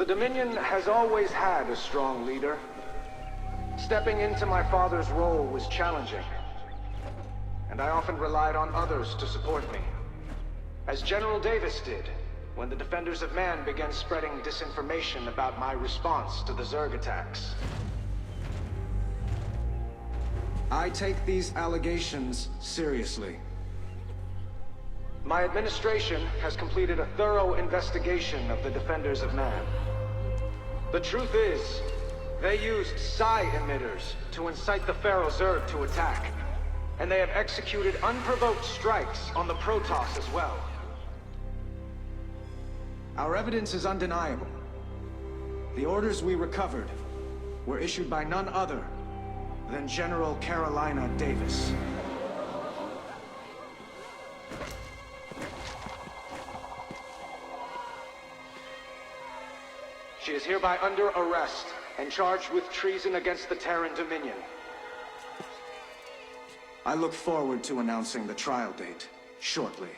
The Dominion has always had a strong leader. Stepping into my father's role was challenging, and I often relied on others to support me. As General Davis did, when the Defenders of Man began spreading disinformation about my response to the Zerg attacks. I take these allegations seriously. My administration has completed a thorough investigation of the Defenders of Man. The truth is, they used psi emitters to incite the Pharaoh Zerg to attack, and they have executed unprovoked strikes on the Protoss as well. Our evidence is undeniable. The orders we recovered were issued by none other than General Carolina Davis. She is hereby under arrest and charged with treason against the Terran Dominion. I look forward to announcing the trial date shortly.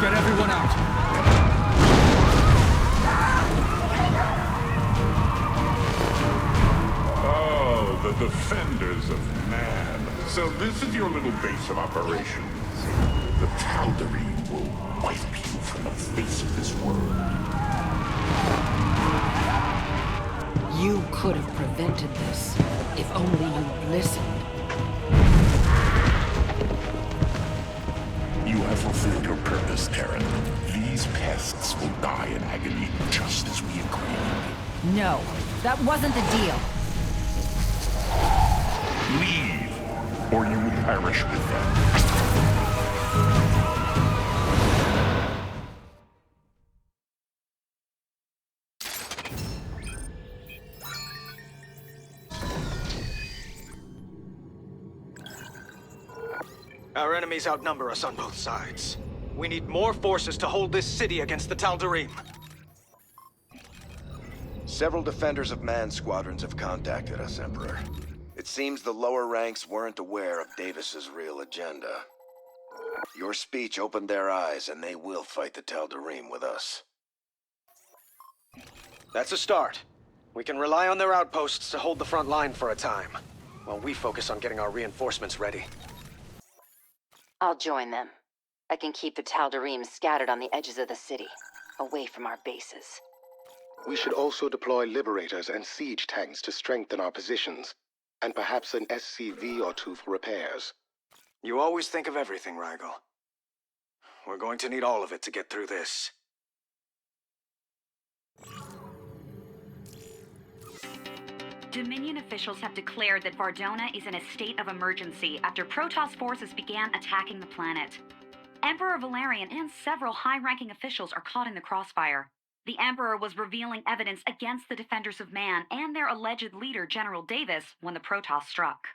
Get everyone out. The Defenders of Man. So this is your little base of operations. The Tal'Darim will wipe you from the face of this world. You could have prevented this, if only you'd listened. You have fulfilled your purpose, Terran. These pests will die in agony, just as we agreed. No, that wasn't the deal. Leave, or you will perish with them. Our enemies outnumber us on both sides. We need more forces to hold this city against the Tal'Darim. Several Defenders of Man squadrons have contacted us, Emperor. It seems the lower ranks weren't aware of Davis's real agenda. Your speech opened their eyes, and they will fight the Tal'Darim with us. That's a start. We can rely on their outposts to hold the front line for a time, while we focus on getting our reinforcements ready. I'll join them. I can keep the Tal'Darim scattered on the edges of the city, away from our bases. We should also deploy liberators and siege tanks to strengthen our positions, and perhaps an SCV or two for repairs. You always think of everything, Rigel. We're going to need all of it to get through this. Dominion officials have declared that Vardona is in a state of emergency after Protoss forces began attacking the planet. Emperor Valerian and several high-ranking officials are caught in the crossfire. The Emperor was revealing evidence against the Defenders of Man and their alleged leader, General Davis, when the Protoss struck.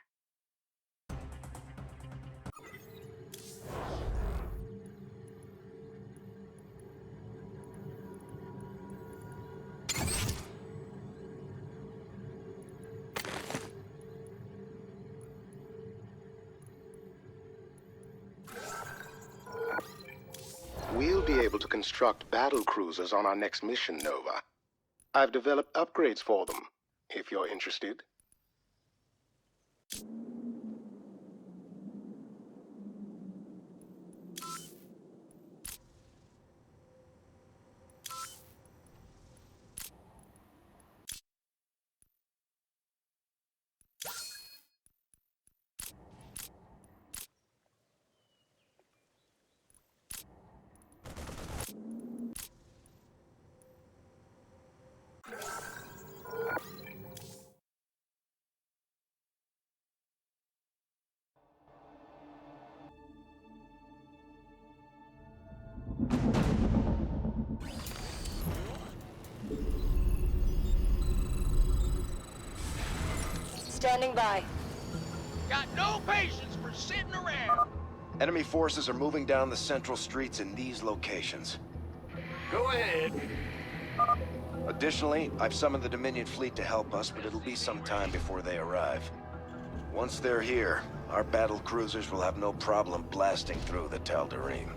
We'll be able to construct battle cruisers on our next mission, Nova. I've developed upgrades for them, if you're interested. Standing by. Got no patience for sitting around. Enemy forces are moving down the central streets in these locations. Go ahead. Additionally, I've summoned the Dominion fleet to help us, but it'll be some time before they arrive. Once they're here, our battle cruisers will have no problem blasting through the Tal'Darim.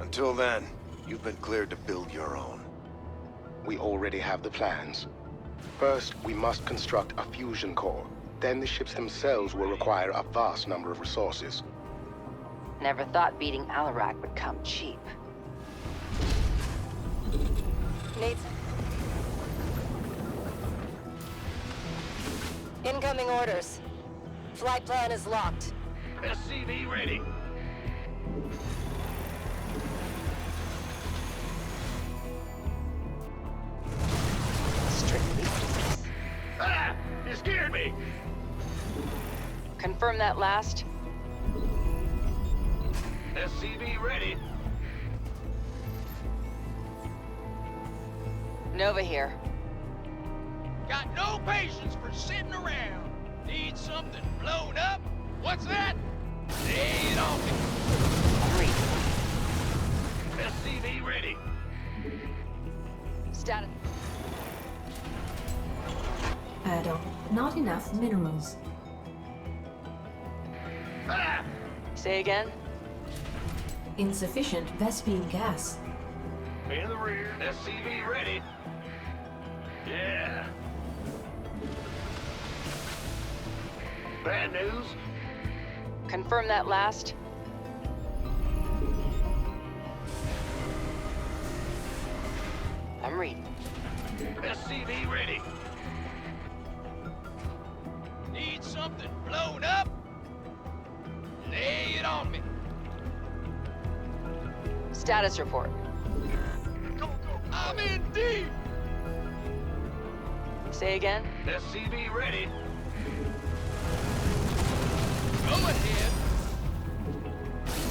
Until then, you've been cleared to build your own. We already have the plans. First, we must construct a fusion core. Then the ships themselves will require a vast number of resources. Never thought beating Alarak would come cheap. Needs... Incoming orders. Flight plan is locked. SCV ready. Strictly business. Ah! You scared me! Confirm that last. SCV ready. Nova here. Got no patience for sitting around. Need something blown up? What's that? Lay it on me. I'm reading. SCV ready. Status. Add-on. Not enough minerals. Ah! Say again? Insufficient Vespene gas. In the rear. SCV ready. Yeah. Bad news? Confirm that last. I'm reading. SCV ready. Need something blown up? Lay it on me. Status report. Go, go. I'm in deep. Say again? SCV ready. Go ahead.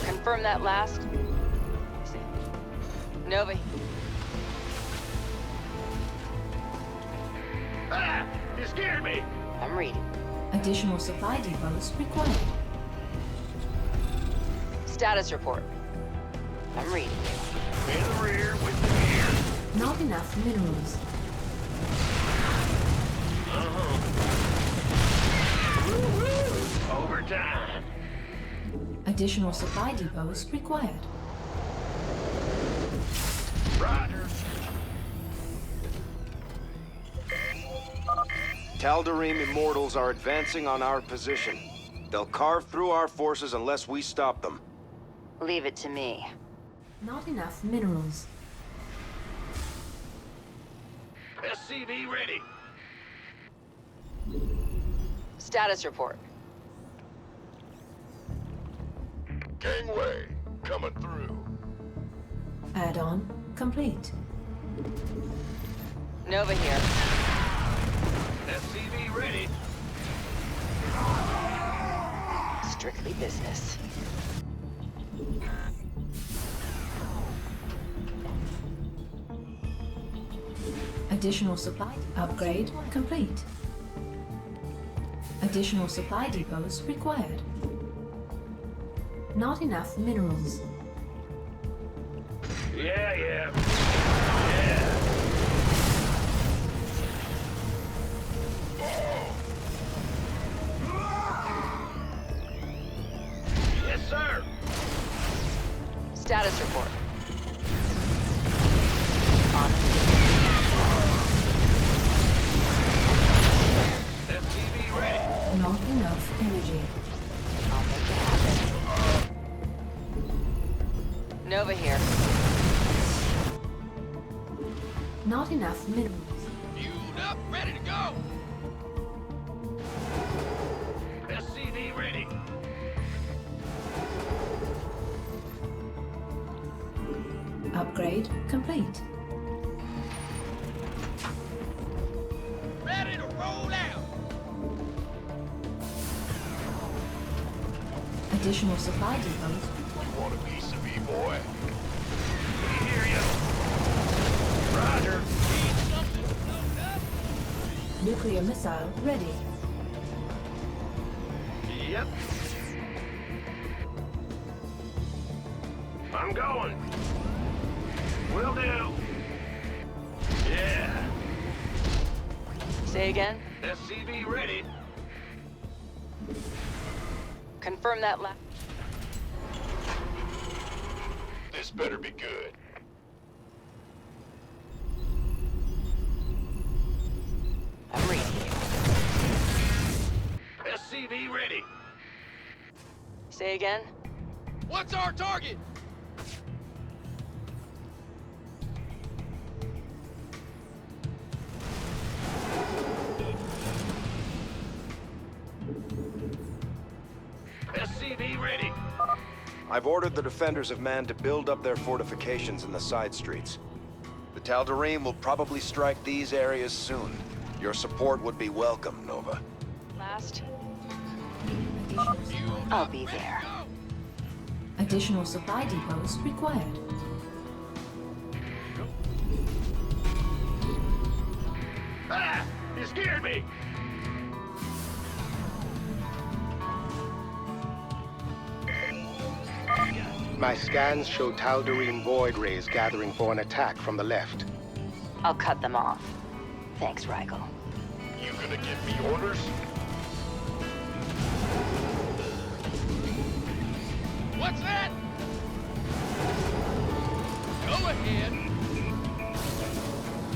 Confirm that last. Nova. Ah! You scared me. I'm reading. Additional supply depots required. Status report. I'm reading. In the rear with the gear. Not enough minerals. Overtime. Additional supply depots required. Roger. Tal'Darim Immortals are advancing on our position. They'll carve through our forces unless we stop them. Leave it to me. Not enough minerals. SCV ready. Status report. Gangway, coming through. Add-on complete. Nova here. SCV ready. Strictly business. Additional supply upgrade complete. Additional supply depots required. Not enough minerals. Yeah. Yeah. Yes, sir. Status report. SCV ready. Not enough energy. I'll make it happen. Nova here. Not enough minerals. Fueled up, ready to go. SCV ready. Upgrade complete. Ready to roll out. Additional supply depots. Want a piece of me, boy? We hear you. Roger. Need something blown up? Nuclear missile ready. Yep. I'm going. Will do. Say again? SCV ready. Confirm that last. This better be good. I'm reading you. SCV ready. Say again? What's our target? SCV ready. I've ordered the defenders of man to build up their fortifications in the side streets. The Tal'Darim will probably strike these areas soon. Your support would be welcome, Nova. Last. I'll be there. Additional supply depots required. Ah! You scared me! My scans show Tal'Darim void rays gathering for an attack from the left. I'll cut them off. Thanks, Rigel. You gonna give me orders? What's that? Go ahead.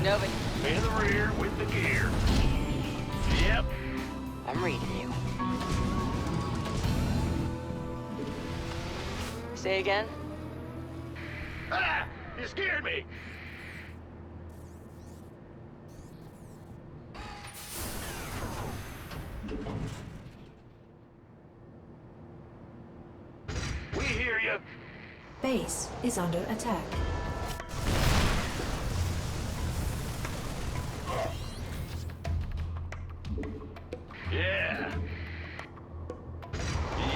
Nova. In the rear with the gear. Yep. I'm reading you. Say again? Ah! You scared me! We hear you. Base is under attack. Yeah.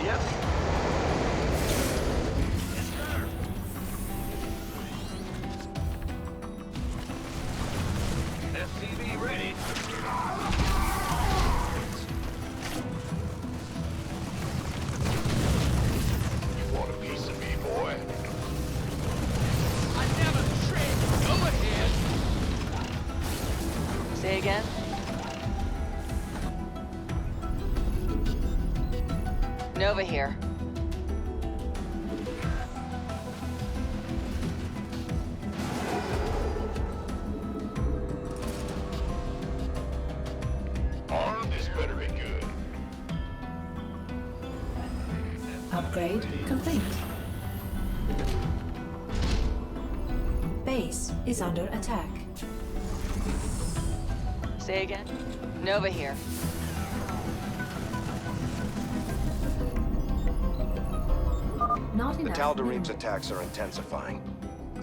Yep. Yes, sir. SCV ready. You want a piece of me, boy? I never trick. Go ahead. Say again? Nova here. Armed, this better be good. Upgrade complete. Base is under attack. Say again? Nova here. Not The enough. Tal'Darim's attacks are intensifying.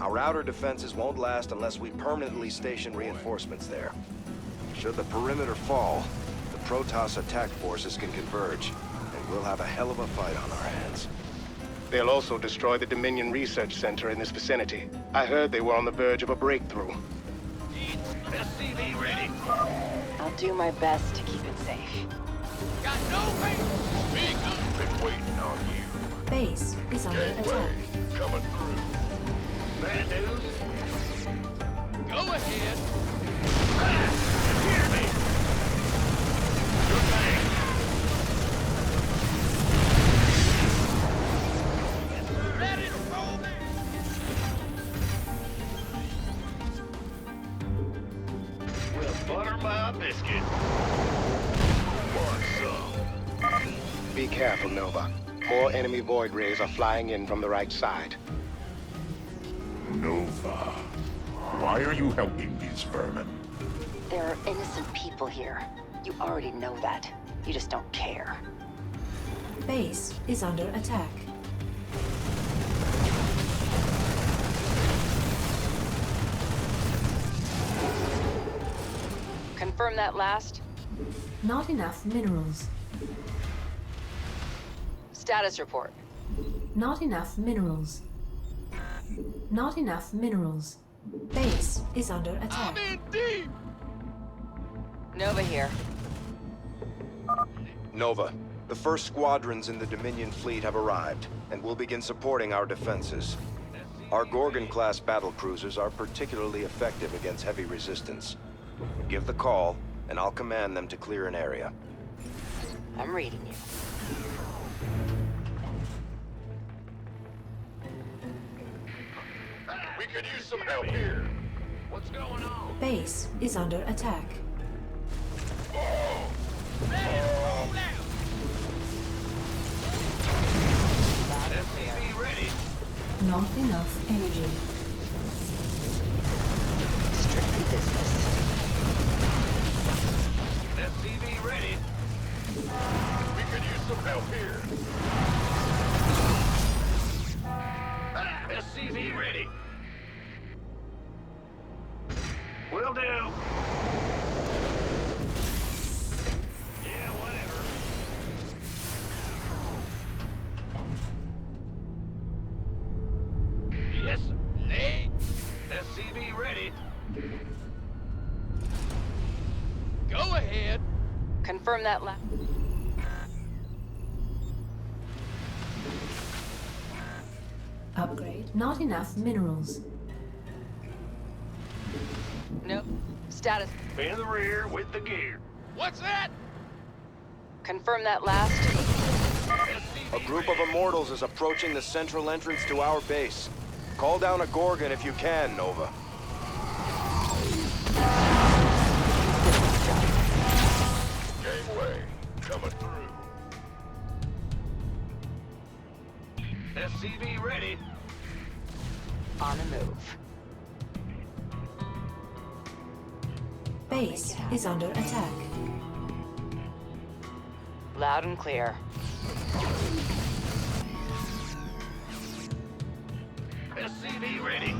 Our outer defenses won't last unless we permanently station reinforcements there. Should the perimeter fall, the Protoss attack forces can converge, and we'll have a hell of a fight on our hands. They'll also destroy the Dominion Research Center in this vicinity. I heard they were on the verge of a breakthrough. SCV ready. I'll do my best to keep it safe. Got no patience. Big good. Been waiting on you. Base is under attack. Coming through. Bad news? Go ahead. Ah! Hear me! Good thing. Ready to roll, man. Well, butter my biscuit. Want some? Be careful, Nova. More enemy void rays are flying in from the right side. Nova, why are you helping these vermin? There are innocent people here. You already know that. You just don't care. Base is under attack. Confirm that last. Not enough minerals. Status report. Not enough minerals. Not enough minerals. Base is under attack. I'm in deep. Nova here. Nova, the first squadrons in the Dominion fleet have arrived, and will begin supporting our defenses. Our Gorgon-class battlecruisers are particularly effective against heavy resistance. Give the call, and I'll command them to clear an area. I'm reading you. We could use some help here. What's going on? Base is under attack. Ready to roll out. SCV ready. Not enough energy. Strictly business. SCV ready. We could use some help here. SCV ready. Will do. Yeah, whatever. Yes, Nate. SCV ready. Go ahead. Confirm that Upgrade. Not enough minerals. Nope. Status. In the rear with the gear. What's that? Confirm that last. A group of immortals is approaching the central entrance to our base. Call down a Gorgon if you can, Nova. Gateway coming through. SCV ready. On the move. Base is under attack. Loud and clear. SCV ready.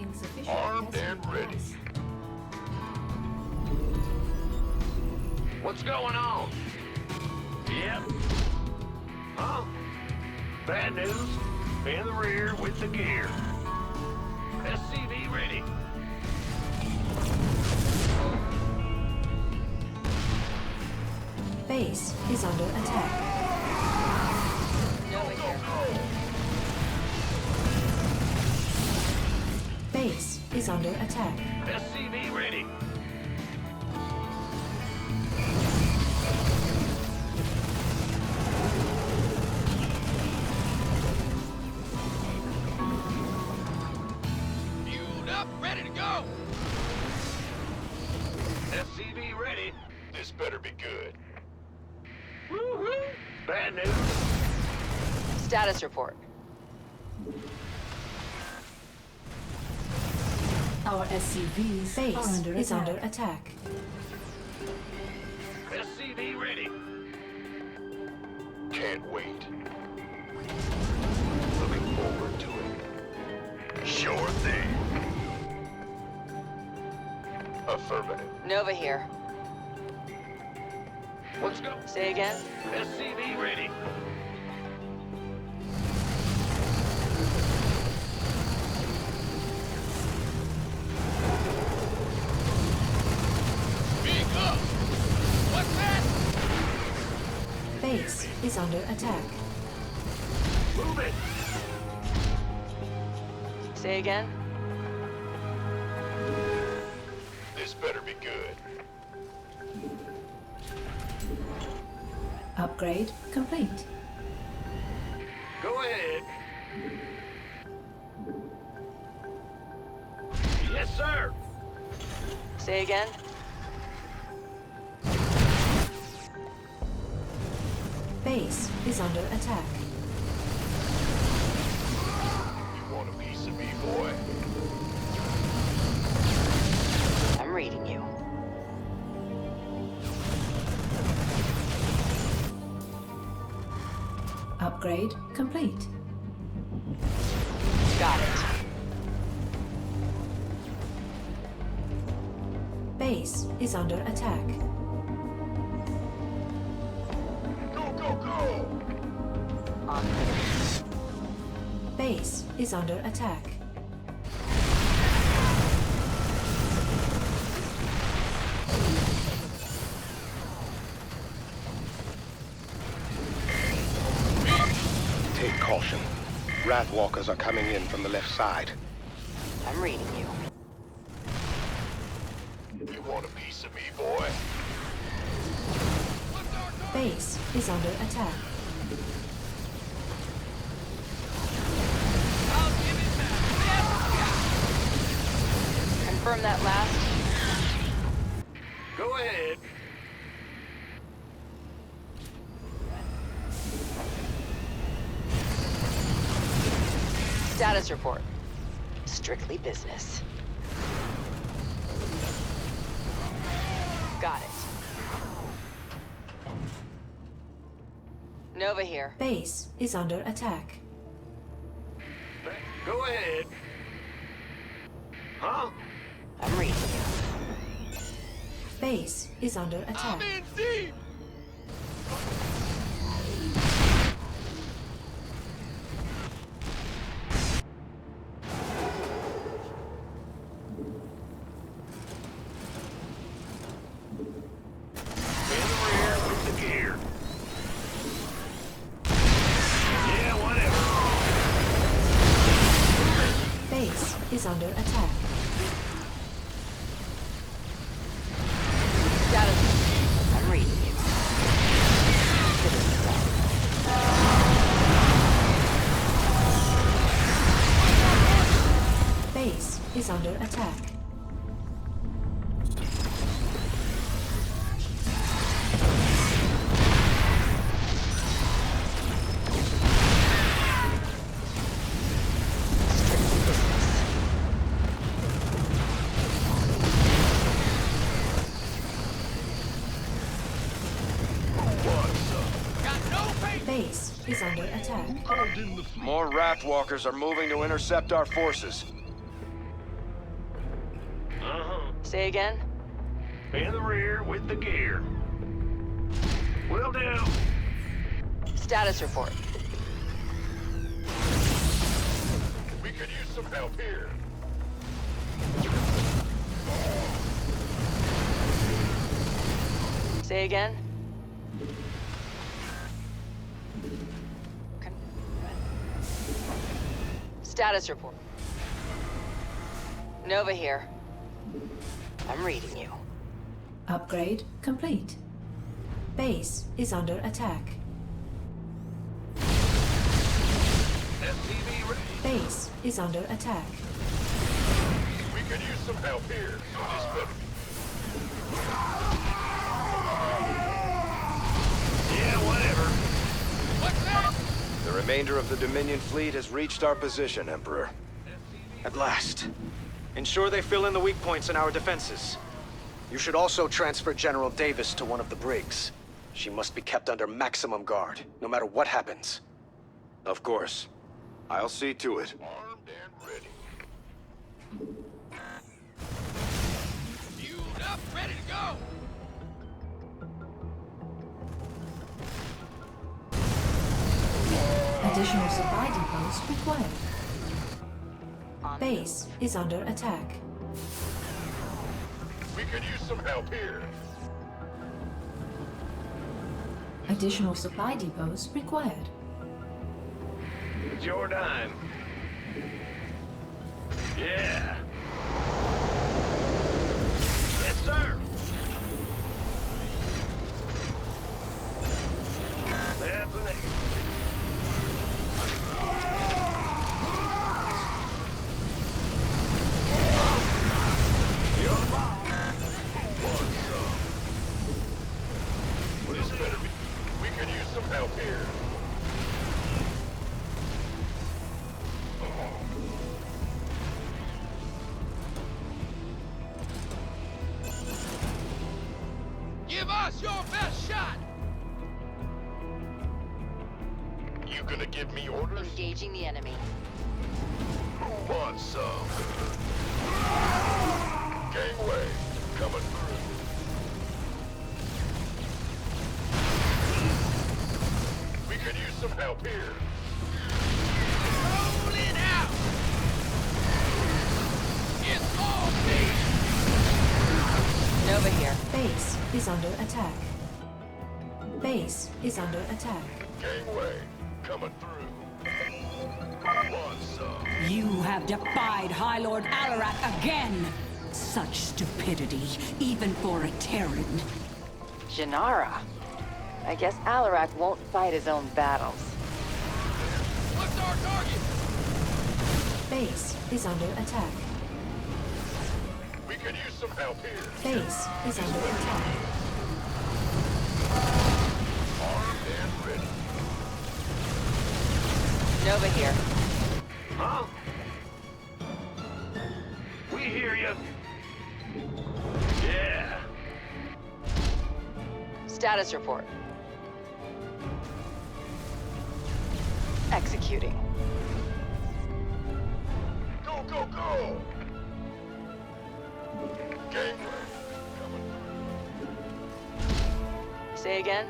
Insufficient Armed SCV and ready. gas. What's going on? Yep. Huh? Bad news. In the rear with the gear. SCV ready. Base is under attack. Base is under attack. SCV ready. Fueled up, ready to go. SCV ready. This better be good. Woo-hoo! Bad news. Status report. Our SCV's base is under attack. SCV ready. Can't wait. Looking forward to it. Sure thing. Affirmative. Nova here. Let's go. Say again? SCV ready. Speak up. What's that? Base is under attack. Move it. Say again? This better be good. Upgrade complete. Go ahead. Yes, sir. Say again? Base is under attack. You want a piece of me, boy? I'm reading you. Upgrade complete. Got it. Base is under attack. Go, go, go! On the move. Base is under attack. Take caution. Wrathwalkers are coming in from the left side. I'm reading you. You want a piece of me, boy? Base is under attack. Confirm that last. Go ahead. Status report. Strictly business. Got it. Nova here. Base is under attack. Go ahead. Huh? I'm reading you. Base is under attack. in deep! In the rear with the gear. Yeah, whatever. Base is under attack. Status. I'm reading you. Base is under attack. Base is under attack. More raft walkers are moving to intercept our forces. Say again? In the rear with the gear. Will do. Status report. We could use some help here. Say again? Status report. Nova here. I'm reading you. Upgrade complete. Base is under attack. SCV ready. Base is under attack. We could use some help here. This better be. Yeah, whatever. What's that? The remainder of the Dominion fleet has reached our position, Emperor. At last. Ensure they fill in the weak points in our defenses. You should also transfer General Davis to one of the brigs. She must be kept under maximum guard, no matter what happens. Of course. I'll see to it. Armed and ready. Fueled up, ready to go. Additional supply depots required. Base is under attack. We could use some help here. Additional supply depots required. It's your dime. Yeah. Yes, sir. That's an ace. This better be. We could use some help here. Give us your best shot! You gonna give me orders? Engaging the enemy. Who wants some? Gangway, coming through. We could use some help here. Rolling out! It's all me! Nova here. Base is under attack. Base is under attack. Gangway, coming through. Want some? You have defied High Lord Alarat again! Such stupidity, even for a Terran. Janara. I guess Alarak won't fight his own battles. What's our target? Base is under attack. We could use some help here. Base is under attack. Armed and ready. Nova here. Huh? We hear you. Yeah. Status report. Executing. Go, go, go! Gangway. Coming. Say again?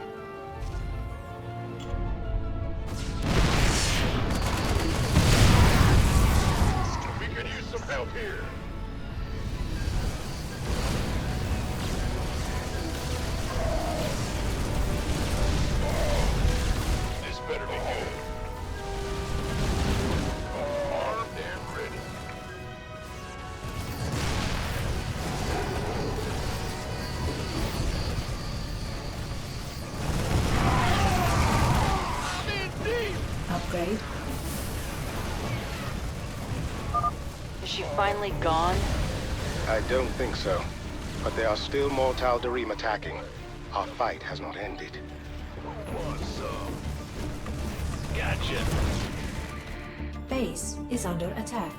We could use some help here. This better be good. Armed and ready. I'm in deep. Upgrade. Is she finally gone? I don't think so. But there are still more Tal'Darim attacking. Our fight has not ended. What's up? Gotcha. Base is under attack.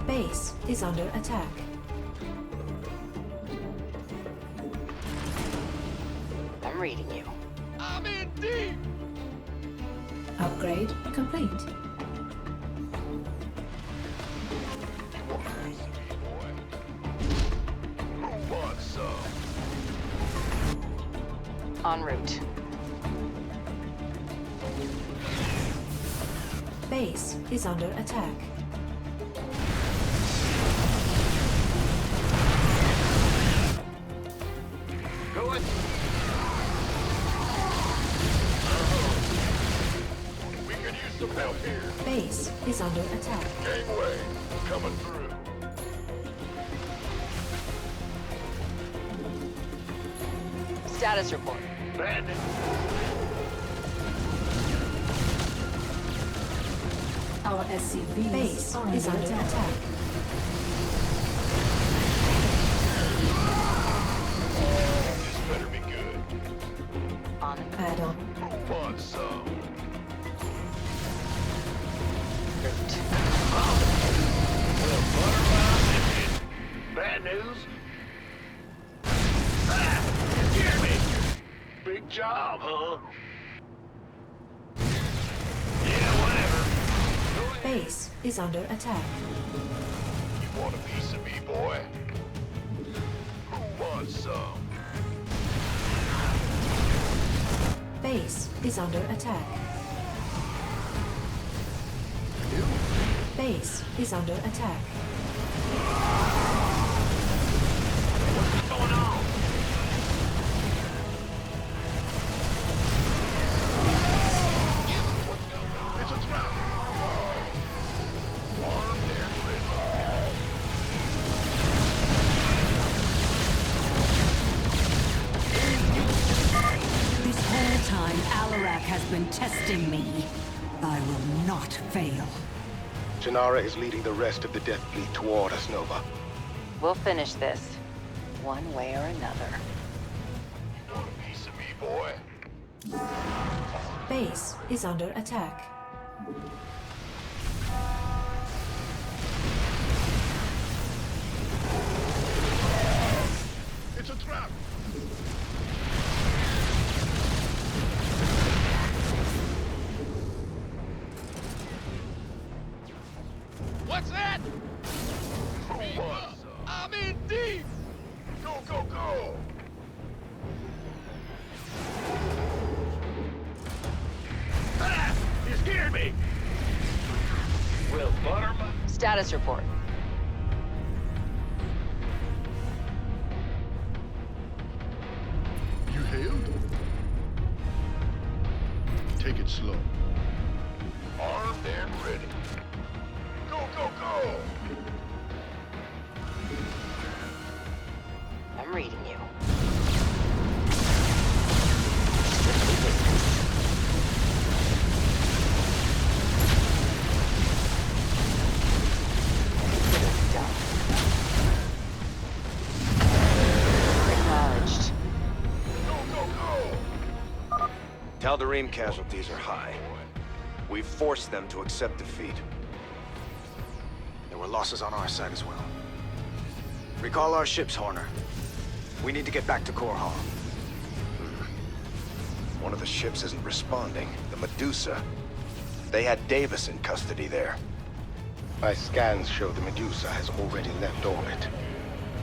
Base is under attack. I'm reading you. I'm in deep. Upgrade complete. Who wants some? En route. Base is under attack. Go it. We could use some help here. Base is under attack. Gangway, coming through. Status report. Bandit. Our SCV base is under attack. This better be good. On Add-on. Who wants some? route. Well, Buttermouth, bad news? Ah! You hear me? Big job, huh? Yeah, whatever. Go ahead. Base is under attack. You want a piece of me, boy? Who wants some? Base is under attack. Base is under attack. What's going on? It's a trap. Armed and ready. This whole time, Alarak has been testing me. I will not fail. Janara is leading the rest of the Death Fleet toward us, Nova. We'll finish this. One way or another. You want a piece of me, boy? Base is under attack. It's a trap. What's that? Who wants some? I'm in deep. Go, go, go. Ah! You scared me. Well, Buttermouth. Status report. You hailed? Take it slow. Armed and ready. Go, go, go! Tal'Darim casualties are high. We've forced them to accept defeat. There were losses on our side as well. Recall our ships, Horner. We need to get back to Core Hall. One of the ships isn't responding. The Medusa. They had Davis in custody there. My scans show the Medusa has already left orbit.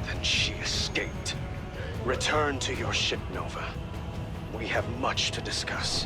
Then she escaped. Return to your ship, Nova. We have much to discuss.